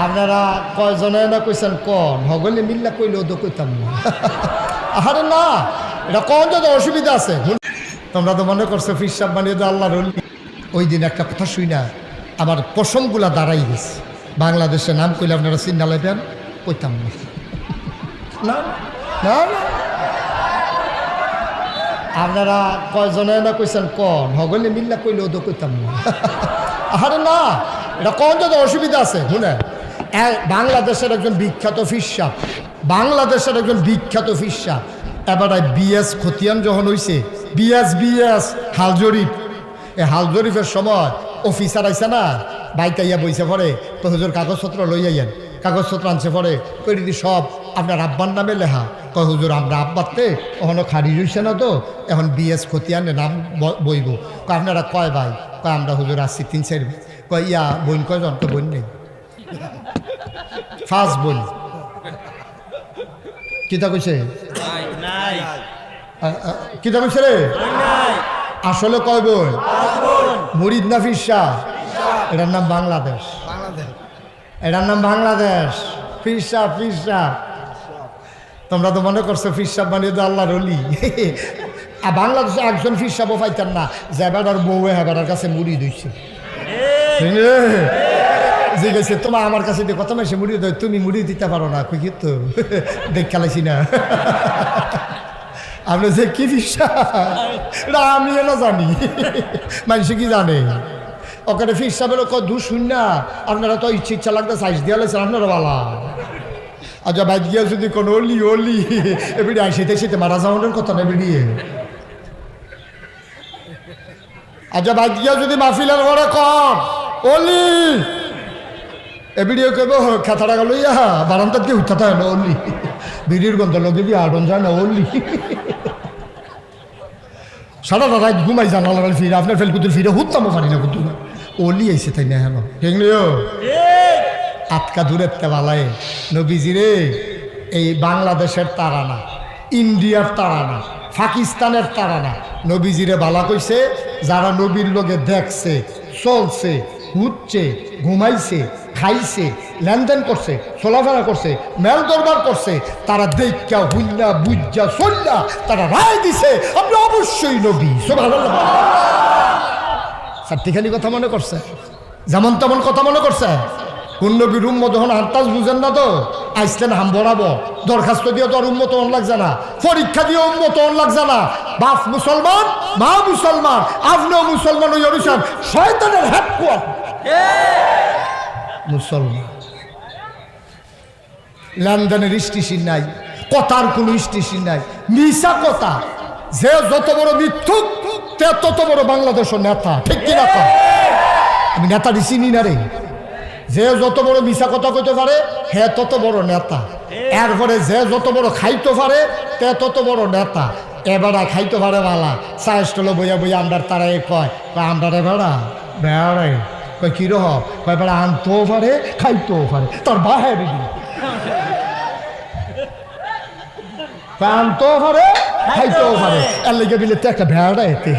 আপনারা কয়জনে না কইছেন কন হগলে মিল্লা কইলেও তো কইতাম না। আরে না, এটা কন তো অসুবিধা আছে। তোমরা তো মনে করছো ফিরসাব বানিয়ে তো আল্লাহর ওলি। ওই দিন একটা কথা শুই না আমার পশমগুলা দাঁড়াই গেছে। বাংলাদেশের নাম কইলে আপনারা চিন্তা লাইবেন, কইতাম না। না না না, আপনারা কয়জনে না কইছেন কন হগলে মিল্লা কইলেও তো কইতাম না। আরে না, এটা কন তো অসুবিধা আছে। শুনে, বাংলাদেশের একজন বিখ্যাত ফিরসাব, বাংলাদেশের একজন বিখ্যাত ফিরসাব এবার বিএস খতিয়ান যখন হয়েছে, বিএস হাল জরিপ, এই হাল জরিপের সময় অফিসার আইসা না বাইতে ইয়া বইছে পরে তো হুজুর কাগজপত্র লই আইয়েন। কাগজপত্র আনছে পরে কই দিদি সব আপনার আব্বার নামে লেখা। কয় হুজুর আমরা আব্বাতে ওখানে খারিজ হইছে না তো, এখন বিএস খতিয়ানের নাম বইব। কয় আপনারা কয় ভাই? কয় আমরা হুজুর আসছি 3-4 ভাই। কয় ইয়া বোন কয়জন? তো বোন নেই, ফার্স্ট বোন। কিতা কইছে? কিতা কইছে রে? আসলে কয় বোন? মুরিদ না ফিরসাব? এটার নাম বাংলাদেশ, এটার নাম বাংলাদেশ। ফিরসাব ফিরসাব, তোমরা তো মনে করছো ফিরসাব বানিয়ে তো আল্লাহর ওলি। আর বাংলাদেশে একজন ফিরসাবও পাইতেন না যে বেড়ার বউ হেবেড়ার কাছে মুড়ি দিচ্ছে। জিজ্ঞেস তোমার আমার কাছে দিয়ে কত মাসে মুড়ি দেয়, তুমি মুড়ি দিতে পারো না। কই তো দেখ খেলাইছি না। আপনি যে কি ফিরসাব আমি না জানি, মানুষে কি জানে। ওখানে ফিরসাবের দু শূন্য আপনারা তো ইচ্ছা লাগতে সাইজ দিয়ে লাগছেন আপনারা বালা। আচ্ছা বাইক গিয়া যদি কোনো অলি অলি এবারে আইসিতে শীতে মারা যাওয়ানোর কথা না বেরিয়ে। আচ্ছা বাইক গিয়া যদি মাহফিলের ঘরে কম অলি এবিডিও কইব খেতাটা গেল ইয়া বারান্তার দিয়ে উঠতে হয় না অলি, বিড়ির গন্ধ লগে দিয়ে আড়ন যায় না অলি। সারাটা রাত ঘুমাই জানাল ফিরে আপনার ফেলকুতুর ফিরে হুত্তামো পারি না কুতু না অলি আইসে তাই না হেন ঠিকলিও আটকা দূরের তেবালায় নবীজিরে এই বাংলাদেশের তারা না, ইন্ডিয়ার তারা না, পাকিস্তানের তারা না, নবীজিরে বালা কইছে যারা নবীর লোকে দেখছে, চলছে, ঘুরছে, ঘুমাইছে, খাইছে, লেনদেন করছে, চলাফেরা করছে, মেল দরবার করছে, তারা দেখা হুইল্লা বুঝা চল্লা তারা রায় দিছে আমরা অবশ্যই নবী। সুবহানাল্লাহ। সার্টিখানি কথা মনে করছে, যেমন তেমন কথা মনে করছে। কোন নবীর উম্মত যখন আন্তাজ বুঝেন না তো আইসলেন হাম বরাবো, দরখাস্ত দিয়ে তো আর উম্মত অন লাগছে না, পরীক্ষা দিয়ে উম্মত অন লাগছে না। বাপ মুসলমান, মা মুসলমান, আপনিও মুসলমান ওই অনুসার শয়তানের হেডকোয়ার্টার মুসলমান। লেনদেনের স্টেশন নাই, কথার কোনো স্টেশন নাই, মিশা কথা। যে যত বড় মিথ্যুক তে তত বড় বাংলাদেশের নেতা, ঠিক কিনা? আমি নেতা চিনি না রে। যে যত বড় মিশা কথা কইতে পারে হে তত বড় নেতা। এরপরে যে যত বড় খাইতে পারে তে তত বড় নেতা। এবারে খাইতে পারে বালা চাষটল বইয়া বইয়া আমরার তারাই কয় আমরারে বেড়া বেড়াই কয় কি রহ কয় বেড়া আনতেও পারে খাইতেও পারে তোর বাহে বেড়ি আনতেও পারে খাইতেও পারে এর লেগে বিলে তো একটা ভেড়া এতে।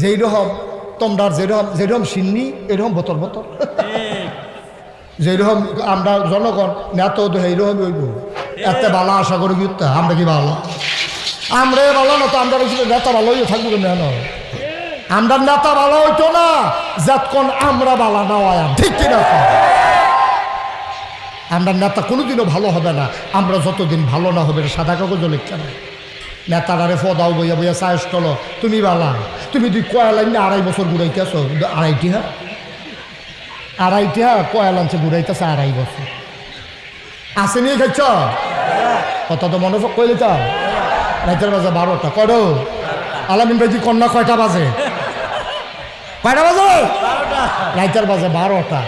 যেই রকম তোমরা যেরকম সিন্নি এরকম বোতল বোতল, যেরকম আমরা জনগণ নেতা তো এইরকম হইব। এত ভালো আশা করি কি আমরা কি ভালো? আমরা ভালো না তো আমরা নেতা ভালো হইয়া থাকবো কেন? আমরা নেতা ভালো হইতো না যতক্ষণ আমরা ভালো না হয়, ঠিক কিনা? আমরা নেতা কোনোদিনও ভালো হবে না আমরা যতদিন ভালো না হবে। সাদা কাগজ লিখতে না নেতারারে ফদাও বইয়া বইয়া চায়েস চলো তুমি বালা, তুমি তুই কয়া লাইন 2.5 বছর ঘুরাইতেছ, 2.5 কয়া লাঞ্চে ঘুরাইতেছে 2.5 বছর আসে নিয়ে খাইছ কথা তো মনে কইলে তো রাইতের বাজে 12টা কর আলামিন ভাই কন্যা কয়টা বাজে? কয়টা বাজে? রাইতের বাজে 12টা।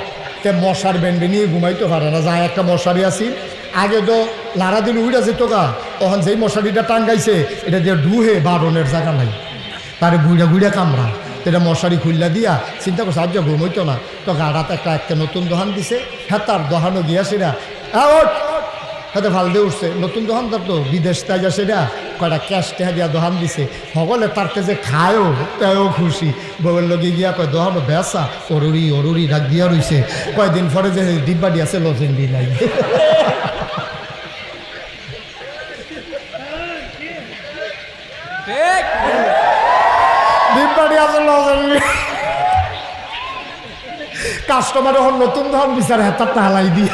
তে মশার বেন্ডে নিয়ে ঘুমাইতে পারে না, যায় একটা মশারি আসি আগে তো লারা দিন উইরা যেত গা, তখন যেই মশারিটা টাঙ্গাইছে এটা দিয়ে ডুহে বারণের জায়গা নাই, তারে ঘুরা ঘুরা কামড়া। এটা মশারি খুললা দিয়া চিন্তা করছে আজ ঘুমাইতো না তো গাড়াতে একটা নতুন দোকান দিছে। হ্যাঁ তার দোকানও গিয়া সেটা হাতে ভাল দিয়ে উঠছে নতুন দোকান, তার তো বিদেশ তাই যা সেটা কয়টা ক্যাশ টেহা দিয়া দোহান দিছে সকলে তারকে যে খায়ও তাইও খুশি বউয়ের লগে গিয়া কয় দোহানো বেসা অরুরি অরুরি ডাক দিয়া রইছে কয়দিন পরে যে ডিব্বা দিয়াছে লজেন্ডি নাই ডিব্বা দিয়াছে লজেন্ডি কাস্টমার এখন নতুন ধরন বিচার হেতারটা হালাই দিয়ে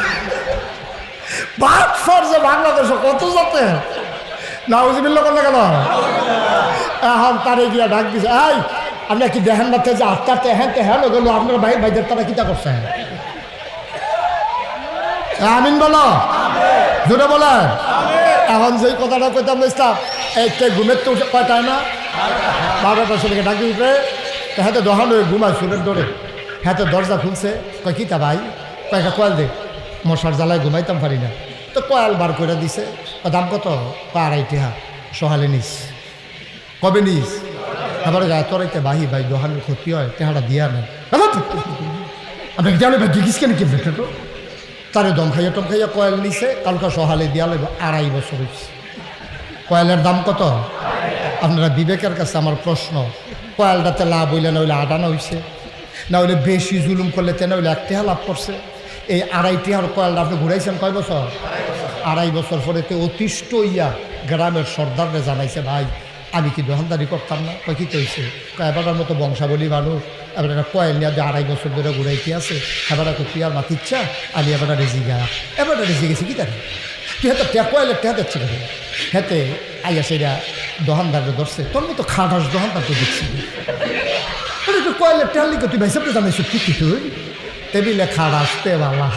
বাদ ফরজে বাংলাদেশে কত যাতে নাউজুবিল্লাহ করলে কেন এখন তারে গিয়া ডাক দিছে এই আপনার কি দেখেন না যে আটটাতে হ্যাঁ হ্যাঁ গেল আপনার ভাই ভাইদের তারা কিতা করছে আমিন বলো জোরে বলে এখন যেই কথাটা কইতাম ইসলাম এইটা ঘুমের তো কয়টায় না 12টার সময় ডাকি উঠে হাতে দোহানো ঘুমায় সুরের দৌড়ে হাতে দরজা খুলছে কয় কিতা ভাই কয়েকটা কয়েল দে মশার জ্বালায় ঘুমাইতাম পারি না তো কয়েল বার করে দিছে দাম কত 2.5 টাকা সহালে নিস কবে নিস আবার গায়ে তরাইতে বাহি ভাই দোহানের ক্ষতি হয় টেহাটা দিয়া নেই আপনাকে জানে ভাই জিজ্ঞিস কেন কি তো তারে দম খাইয়া টম খাইয়া কয়েল নিছে কালকা সহালে দিয়া লাগবে 2.5 বছর হয়েছে কয়েলের দাম কত আপনারা বিবেকের কাছে আমার প্রশ্ন কয়েলটাতে লাভ হইলে না হইলে আডানো হয়েছে না হইলে বেশি জুলুম করলে তে না হইলে 1 টাকা লাভ করছে এই 2.5 টাকার কয়েলটা আপনি ঘুরাইছেন কয় বছর 2.5 বছর পরে তো অতিষ্ঠ ইয়া গ্রামের সর্দাররা জানাইছে ভাই আমি কি দোকানদারি করতাম না কয় কি কইছে এবারটার মতো বংশাবলী মানুষ এবার একটা কয়েল নিয়ে 2.5 বছর ধরে ঘুরাইতে আছে এবার তুই আর মাতি ইচ্ছা আমি এবারটা রেজি গা এবারটা রেজি গেছি কি তার তুই হাতে কয়েলের টেহা দিচ্ছে কেন হেতে আইয়া সেটা দোকানদারে ধরছে তোর মতো খাটাস দোকানদার তো দেখছি তুই কয়েলের টেহা লিখে তুই ভাই সবটা জানাইছ ঠিক কি তুই টেবিলে খাড়াস তে বাবা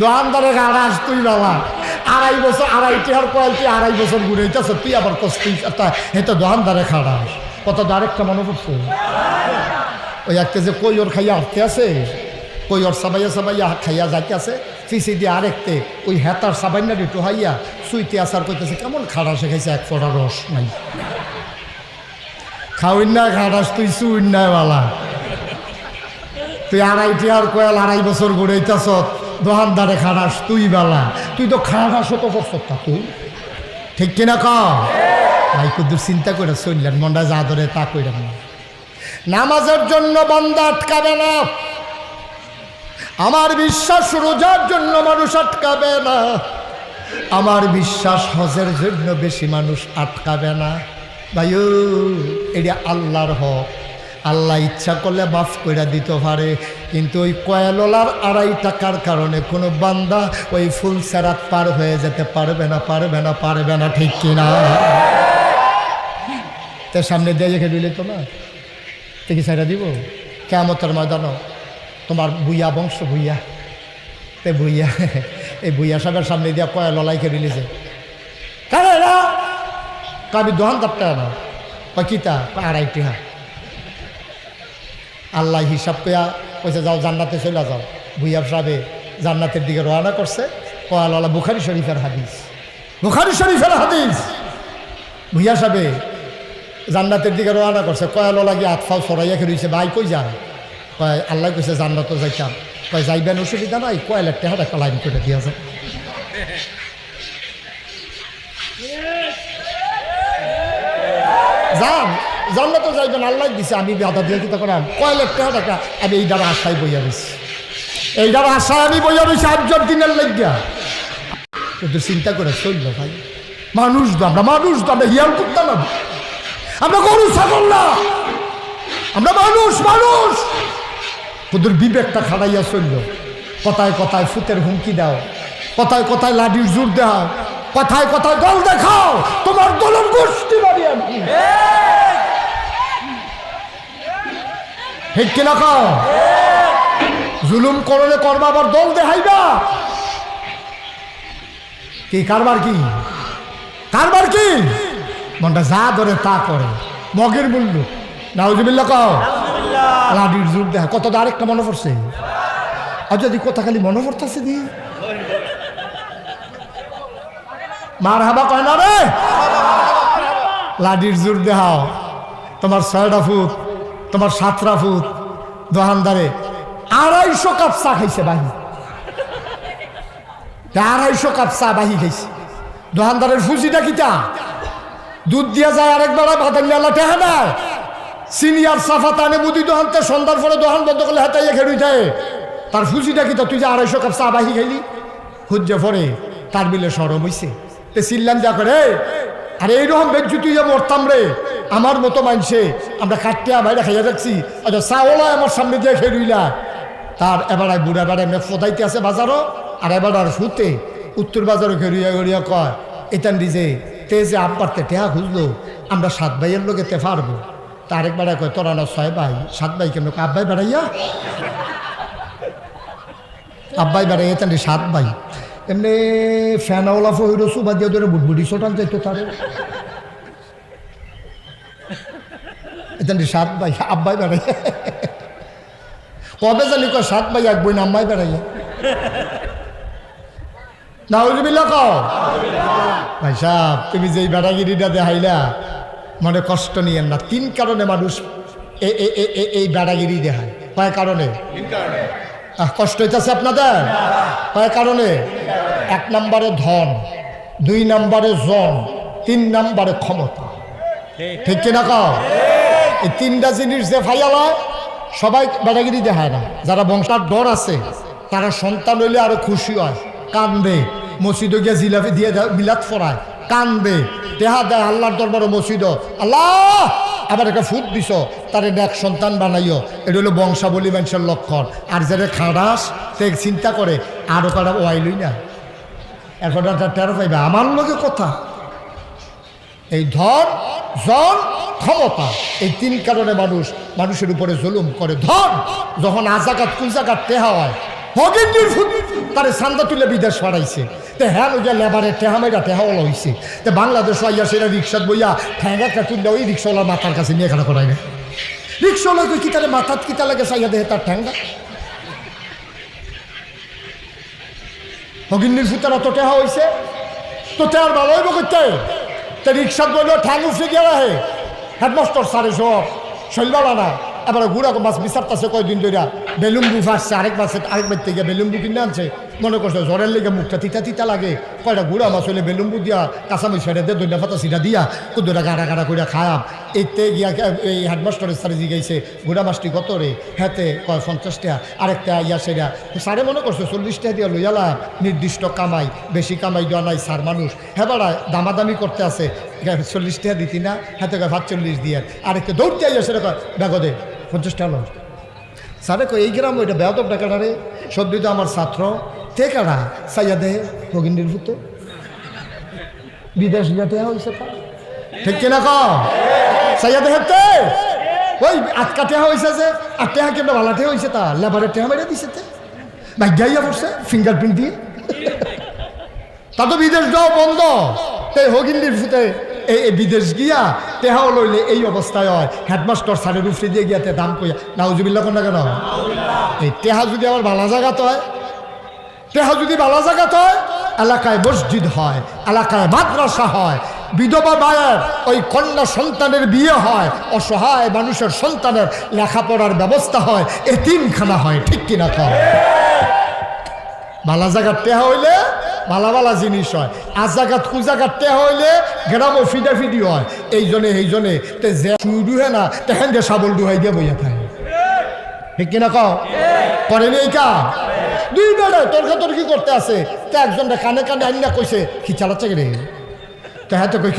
দোকানদারে খাড়াস তুই বাবা 2.5 বছর 2.5 টাকার কয়েল তুই 2.5 বছর ঘুরাইতেছ তুই আবার কস্তি হেতে দোকানদারে খাড়াস কত আরেকটা মনে পড়ছে ওই একটা যে কই ওর খাইয়া আসতে আছে কই ওর সাবাইয়া সাবাইয়া খাইয়া যাইতে আছে ফিসি দিয়ে আরেকতে ওই হেতার সাবাইনারি টোহাইয়া সুইতে আসার করতেছে কেমন খাড়া শেখাইছে 1 ফোঁটা রস নাই খাওয়াই না খাড়াস তুই সুইন নাই বালা তুই 2.5 টাকার কয়েল 2.5 বছর ঘুরাইতেছ দোকানদারে খাড়াস তুই বালা তুই তো খাড়াস তো করছ তুই ঠিক কিনা ক ভাই কুদ্দুর চিন্তা করে চললেন মনটা যা ধরে তা কইরাম না নামাজের জন্য বান্দা আটকাবে না আমার বিশ্বাস রোজার জন্য মানুষ আটকাবে না আমার বিশ্বাস হজের জন্য বেশি মানুষ আটকাবে না ভাইও এটা আল্লাহর হক আল্লাহ ইচ্ছা করলে মাফ করে দিতে পারে কিন্তু ওই কয়েলওয়ালার 2.5 টাকার কারণে কোনো বান্দা ওই ফুল সেরাত পার হয়ে যেতে পারবে না পারবে না পারবে না ঠিক কিনা তো সামনে দিয়ে রেখে দিলে তো না কি সাইডা দিব কিয়ামতের ময়দানও তোমার বুইয়া বংশ বুইয়া তে বুইয়া এই বুইয়া সাহেবের সামনে দিয়া কয়া ললাইকে দিলেছে আমি দোকানদারটা না কিতা 2.5 টাকা আল্লাহ হিসাব পেয়া কইছে যাও জান্নাতে চলে যাও বুইয়া সাহেবে জান্নাতের দিকে রওনা করছে কয়ালওয়ালা বুখারী শরীফের হাদিস বুখারী শরীফের হাদিস বুইয়া সাহেবে জান্নাতের দিকে রওনা করছে কয়ালওয়ালা গিয়ে হাত ফাও সরাইয়া খেয়েছে ভাই কই যান কয় আল্লাহ কইছে জান্নাতও যাইতাম কয় যাইবেন অসুবিধা নাই কয়েলের টেহাটা একটা লাইন করে দিয়া যায় যান জান্নাতও যাইবেন আল্লাহ দিছে আমি বাধা দিয়ে কিতা করাম কয়েলের টেহাটা আমি এই দ্বারা আশায় বইয়া রয়েছি এই দ্বারা আশায় আমি বইয়া রয়েছি 8 দিনের লাগিয়া কিন্তু চিন্তা করে চলল ভাই মানুষ তো আমরা হিয়াল করতাম না আমরা গরু ছাগল না আমরা মানুষ তোদের বিবেকটা খাড়াইয়া চলল কথায় কথায় ফুতের হুমকি দাও কথায় কথায় লাঠির জোর দাও কথায় কথায় দল দেখাও তোমার দলের গোষ্ঠী বাড়ি আমি ঠিক কিনা খাও জুলুম করলে করবা আবার দল দেখাইবা কি কারবার কি মনটা যা ধরে তা করে মগের মূল্য নাউজুবিল্লাহ কও লাঠির জোর দেখা কত আরেকটা মনে পড়ছে আর যদি কথা খালি মনে পড়তেছে দি মার হাবা কয় না রে লাঠির জোর দেখাও তোমার 6টা ফুট তোমার 7টা ফুট দোকানদারে 250 কাপ চা খাইছে বাহি 250 কাপ চা বাহি খাইছে দোকানদারের ফুজিটা কিতা দুধ দিয়া যায় আরেকবার ভাতের নেলা টেহা নাই সিনিয়র সাফা টানে বুদ্ধি দোকানতে সন্ধ্যার পরে দোকান বন্ধ করলে হাতাইয়া খেড়ুই থাকে তার ফুজিটা কিতা তুই যে 250 কাপ চা বাহি খাইলি খুঁজে পরে তার বিলে সরম হইছে তে চিল্লাম যা করে আরে এইরকম বেজ্জু তুই মরতাম রে আমার মতো মানছে আমরা কাটতে বাইরে খাইয়া যাচ্ছি আচ্ছা চাওলা আমার সামনে দিয়ে খেড়ুইলা তার এবারায় বুড়া বেড়া এমনি ফোদাইতে আছে বাজারও আর এবার আর ফুতে উত্তর বাজারও খেড়ুইয়া গড়িয়া কয় এটান দিছে তে যে আব্বারতে টেহা খুঁজলো আমরা 7 ভাইয়ের লোকে তে পারবো তা আরেক বেড়ায় কয় তোরা না 6 ভাই 7 ভাই কেন আব্বাই বেড়াইয়া আব্বাই বেড়াইয়া তাহলে 7 ভাই এমনি ফ্যানাওয়ালা ফহির সুবা দিয়ে ধরে বুটবুটি ছোটান যাইতো তারে এখানে 7 ভাই আব্বাই বেড়াইয়া কবে জানি কয় 7 ভাই এক বই আম্মাই বেড়াইয়া নাউজুবিল্লাহ কও ভাই সাহেব তুমি যেই বেড়াগিরিটা দেখাইলা মনে কষ্ট নিয়েন না 3 কারণে মানুষ এই বেড়াগিরি দেখায় কয় কারণে কষ্ট হইতেছে আপনাদের কয় কারণে 1 নম্বরে ধন 2 নম্বরে জন 3 নম্বরে ক্ষমতা ঠিক কিনা কও এই 3টা জিনিস যে ফাইয়ালা সবাই বেড়াগিরি দেখায় না যারা বংশার ডর আছে তারা সন্তান হইলে আরো খুশি হয় কান্দে মসজিদে গিয়ে জিলাপি দিয়ে মিলাদ ফরায় কান্দে দেহা দেয় আল্লাহর দরবারে মসজিদ আল্লাহ আবার একটা ফুট দিছ তার এক সন্তান বানাইও এটা হলো বংশাবলী মানুষের লক্ষণ আর যারা খাড়াস সে চিন্তা করে আরো কারা ওয়াইলই না এখন টেরো পাইবে আমার লগে কথা এই ধন জন ক্ষমতা এই 3 কারণে মানুষের উপরে জুলুম করে ধন যখন আজাকাত কুজাকাত টেহা হয় হগিন্দির ফুট তারে চান্দা তুলে বিদেশ পাঠাইছে তে হ্যাঁ ওই লেবারের টেহামেরা টেহাওয়ালা হয়েছে তো বাংলাদেশ আইয়া সেটা রিক্সাত বইয়া ঠ্যাঙ্গা তুললে ওই রিক্সাওয়ালার মাথার কাছে নিয়ে খেলা করাই না রিক্সাওয়ালা কি তারে মাথাত কিতা লাগে চাইয়া দেহে তার ঠ্যাঙ্গা হগিন্দির ফুটার অত টেহা হয়েছে তো টেহার ভালো হইব করতে তো রিক্সাত বললো ঠ্যাং উঠে গিয়ে রাহে হেডমাস্টার সারে সব শৈলবালা না এবার ঘুরা মাছ বিচারতেছে কয়দিন ধরে বেলুম্বু ফাঁসছে আরেক থেকে বেলুম্বু কিনে আনছে মনে করছে জ্বরের লেগে মুখটা তিতা তিতা লাগে কয়টা গুড়া মাছ হইলে বেলুম্বু দিয়া কাঁচামরিচ ছেড়ে দিয়ে দৈন্য পাতা সিটা দিয়া কুদুরা গাড়া গাড়া করে খায়াম এইতে গিয়া এই হেডমাস্টারের সারে জিগাইছে গুড়া মাছটি কত রে হ্যাঁতে কয় 50 টাকা আরেকটা ইয়া সেটা সারে মনে করছে 40 টাকা দিয়া লইয়ালা নির্দিষ্ট কামাই বেশি কামাই দেওয়া নাই সার মানুষ হ্যাঁ বাড়া দামাদামি করতে আছে 40 টাকা দিতি না হাতে কয় 45 দিয়ে আরেকটা দৌড়তে আইয়া সেটা কয় ব্যাগো দে 50 টাকা লস সারে কয় এই গ্রাম ওইটা বেয়াদব ডাকাটা রে সদ্য তো আমার ছাত্র তে কারা সাইয়া দেহে ভগিনীর ভূত বিদেশ যাতে হয়েছে ঠিক কিনা কও সাইয়া দেহে ওই আটকা টেহা হয়েছে যে আর টেহা কেমন ভালা টেহা হয়েছে তা লেবারের টেহা মেরে দিছে তে ভাগ্যাইয়া পড়ছে ফিঙ্গারপ্রিন্ট দিয়ে তা তো বিদেশ যাও বন্ধ তাই হগিন্দির ফুতে এই বিদেশ গিয়া টেহাও লইলে এই অবস্থায় হয় হেডমাস্টার সারের উফরে দিয়ে গিয়াতে দাম কইয়া নাউজুবিল্লাহ কোন না কেন এই টেহা যদি আমার ভালো জায়গাত হয় টেহা যদি ভালো জায়গাত হয় এলাকায় মসজিদ হয় এলাকায় মাদ্রাসা হয় বিধবা মায়ের ওই কন্যা সন্তানের বিয়ে হয় অসহায় মানুষের সন্তানের লেখাপড়ার ব্যবস্থা হয় এতিমখানা হয় ঠিক কিনা কয় ভালো জায়গার টেহা হইলে ভালা ভালা জিনিস হয় আর জায়গাত কুজাগাত টেহা হইলে গ্রামও ফিডাফিডি হয় এই জনে তে যে শুরু হয় না তেহেন যে সাবল ডুহাই দিয়ে বইয়া থাকে ঠিক কিনা কও করেনি এই কাজ 2 বেড়ে তর্কাতর্কি করতে আছে তে একজনটা কানে কানে আইনা কইছে কি চালাচ্ছে রে তে হ্যাঁ তো কই